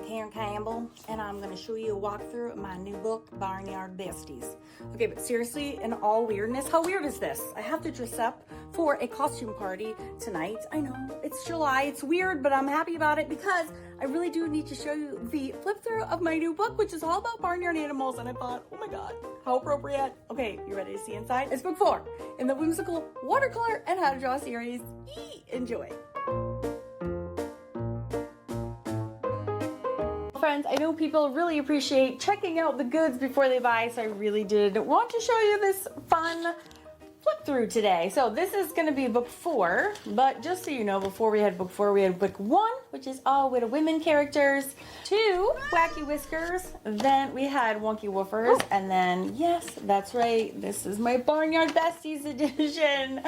I'm Campbell, and I'm going to show you a walkthrough of my new book, Barnyard Besties. Okay, but seriously, in all weirdness, how weird is this? I have to dress up for a costume party tonight. I know, it's July, it's weird, but I'm happy about it because I really do need to show you the flip through of my new book, which is all about barnyard animals, and I thought, oh my god, how appropriate. Okay, you ready to see inside? It's book 4 in the whimsical watercolor and how to draw series. Enjoy. Friends, I know people really appreciate checking out the goods before they buy, so I really did want to show you this fun flip through today. So this is going to be book 4, but just so you know, before we had book 4, we had book 1, which is all Widow Women characters, 2 Wacky Whiskers, then we had Wonky Woofers, and then, yes, that's right, this is my Barnyard Besties edition.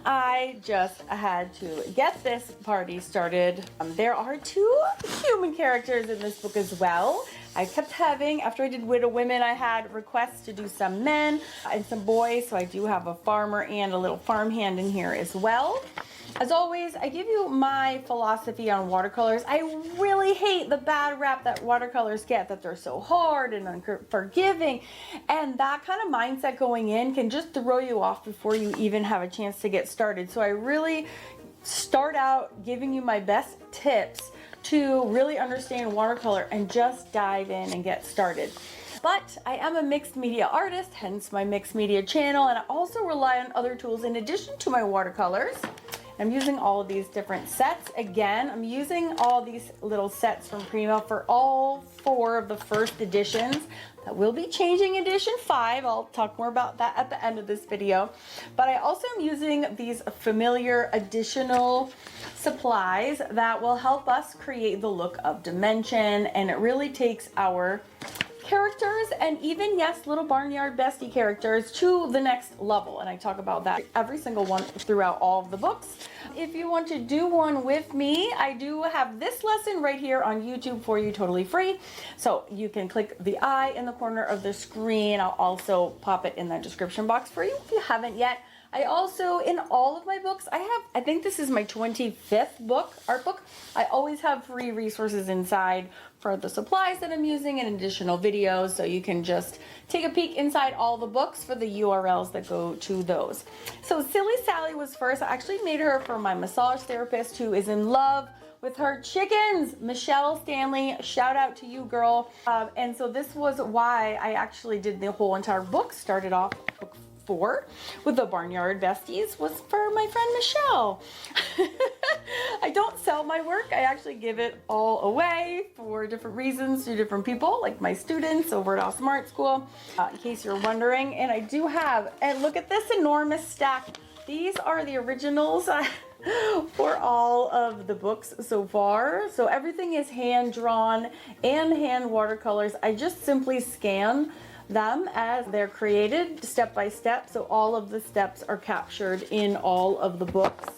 I just had to get this party started. There are 2 human characters in this book as well. I kept having, after I did Widow Women, I had requests to do some men and some boys, so I do have a farmer and a little farmhand in here as well. As always, I give you my philosophy on watercolors. I really hate the bad rap that watercolors get, that they're so hard and unforgiving, and that kind of mindset going in can just throw you off before you even have a chance to get started. So I really start out giving you my best tips to really understand watercolor and just dive in and get started. But I am a mixed media artist, hence my mixed media channel, and I also rely on other tools in addition to my watercolors. I'm using all of these different sets. Again, I'm using all these little sets from Primo for all 4 of the first editions. That will be changing edition 5. I'll talk more about that at the end of this video. But I also am using these familiar additional supplies that will help us create the look of dimension, and it really takes our characters and even, yes, little Barnyard Bestie characters to the next level, and I talk about that every single one throughout all of the books. If you want to do one with me, I do have this lesson right here on YouTube for you, totally free, so you can click the I in the corner of the screen. I'll also pop it in the description box for you if you haven't yet. I also, in all of my books, I think this is my 25th book, art book. I always have free resources inside for the supplies that I'm using and additional videos, so you can just take a peek inside all the books for the URLs that go to those. So Silly Sally was first. I actually made her for my massage therapist who is in love with her chickens, Michelle Stanley. Shout out to you, girl. And so this was why I actually did the whole entire book. Started off book 4 with the Barnyard Besties was for my friend Michelle. I don't sell my work. I actually give it all away for different reasons to different people, like my students over at Awesome Art School, in case you're wondering. And I do have, and look at this enormous stack. These are the originals for all of the books so far. So everything is hand drawn and hand watercolors. I just simply scan them as they're created step by step, so all of the steps are captured in all of the books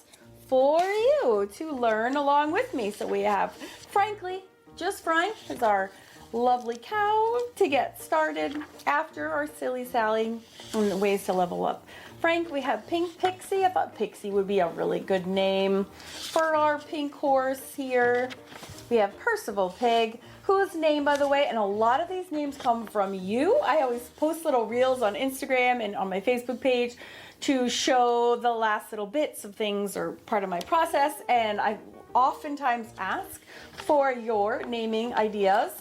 for you to learn along with me. So we have Frankly, just Frank is our lovely cow to get started after our Silly Sally and ways to level up. Frank, we have Pink Pixie. I thought Pixie would be a really good name for our pink horse here. We have Percival Pig, whose name, by the way, and a lot of these names come from you. I always post little reels on Instagram and on my Facebook page to show the last little bits of things or part of my process, and I oftentimes ask for your naming ideas.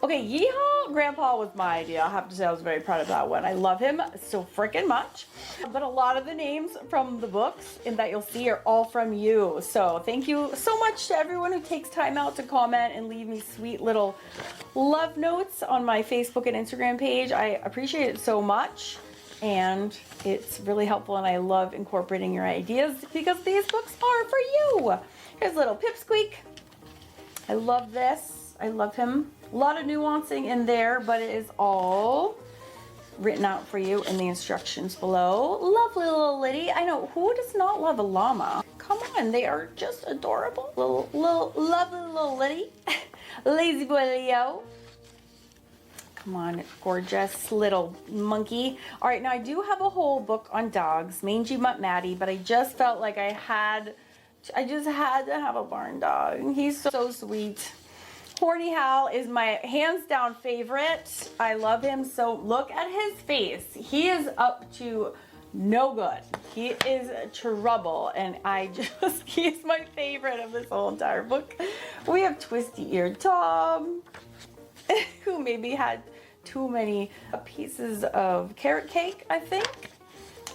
Okay, Yeehaw Grandpa was my idea. I have to say I was very proud of that one. I love him so freaking much. But a lot of the names from the books and that you'll see are all from you. So thank you so much to everyone who takes time out to comment and leave me sweet little love notes on my Facebook and Instagram page. I appreciate it so much. And it's really helpful, and I love incorporating your ideas because these books are for you. Here's little Pipsqueak. I love this. I love him. A lot of nuancing in there, but it is all written out for you in the instructions below. Lovely little Liddy. I know, who does not love a llama? Come on, they are just adorable. Lovely little Liddy. Lazy boy Leo. Come on, gorgeous little monkey. All right, now I do have a whole book on dogs, Mangy Mutt Maddie, but I just felt like I just had to have a barn dog. He's so sweet. Horny Hal is my hands down favorite. I love him. So look at his face. He is up to no good. He is trouble, and he is my favorite of this whole entire book. We have Twisty Eared Tom, who maybe had too many pieces of carrot cake, I think.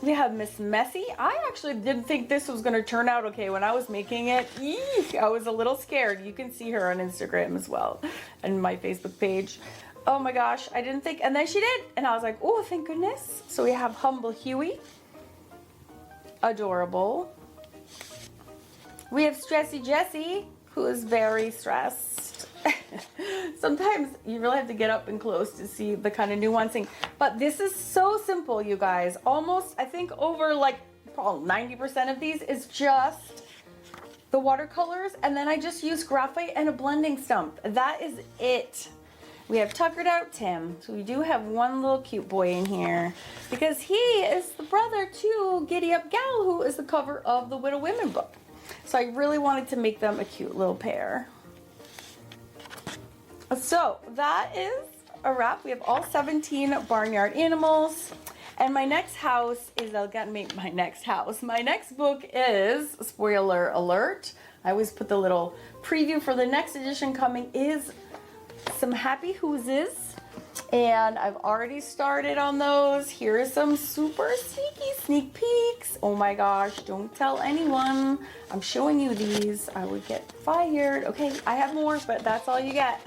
We have Miss Messy. I actually didn't think this was going to turn out okay when I was making it. Eek, I was a little scared. You can see her on Instagram as well and my Facebook page. Oh my gosh, I didn't think, and then she did, and I was like, oh, thank goodness. So we have Humble Huey. Adorable. We have Stressy Jessie, who is very stressed. Sometimes you really have to get up and close to see the kind of nuancing. But this is so simple, you guys. Almost, I think over like probably 90% of these is just the watercolors. And then I just use graphite and a blending stump. That is it. We have Tuckered Out Tim. So we do have one little cute boy in here because he is the brother to Giddy Up Gal, who is the cover of the Widow Women book. So I really wanted to make them a cute little pair. So that is a wrap. We have all 17 barnyard animals. And my next house is, my next book is, spoiler alert, I always put the little preview for the next edition coming, is some Happy Hooses. And I've already started on those. Here are some super sneaky sneak peeks. Oh my gosh, don't tell anyone. I'm showing you these. I would get fired. Okay, I have more, but that's all you get.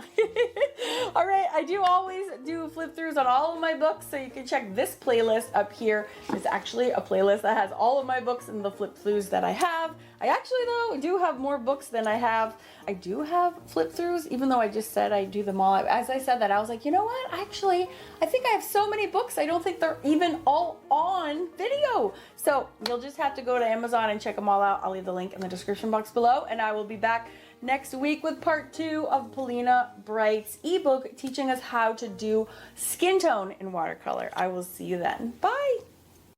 All right, I do always do flip throughs on all of my books, so you can check this playlist up here. It's actually a playlist that has all of my books and the flip throughs that I have. I actually, though, do have more books than I have. I do have flip throughs, even though I just said I do them all. As I said that, I was like, you know what? Actually, I think I have so many books, I don't think they're even all on video. So you'll just have to go to Amazon and check them all out. I'll leave the link in the description box below, and I will be back next week with part 2 of Paulina Bright's ebook teaching us how to do skin tone in watercolor. I will see you then. Bye.